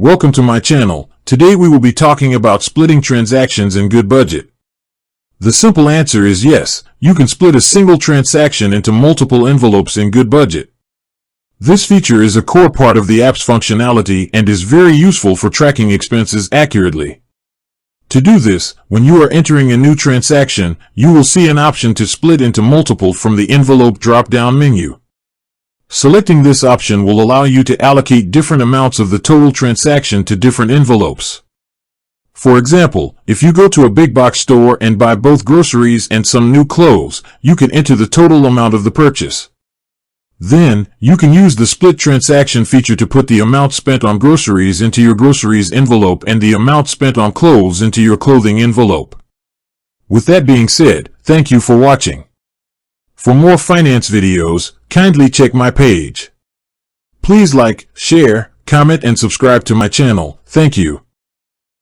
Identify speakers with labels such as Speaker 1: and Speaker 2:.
Speaker 1: Welcome to my channel. Today we will be talking about splitting transactions in Goodbudget. The simple answer is yes, you can split a single transaction into multiple envelopes in Goodbudget. This feature is a core part of the app's functionality and is very useful for tracking expenses accurately. To do this, when you are entering a new transaction, you will see an option to split into multiple from the envelope drop-down menu. Selecting this option will allow you to allocate different amounts of the total transaction to different envelopes. For example, if you go to a big box store and buy both groceries and some new clothes, you can enter the total amount of the purchase. Then, you can use the split transaction feature to put the amount spent on groceries into your groceries envelope and the amount spent on clothes into your clothing envelope. With that being said, thank you for watching. For more finance videos, kindly check my page. Please like, share, comment and subscribe to my channel. Thank you.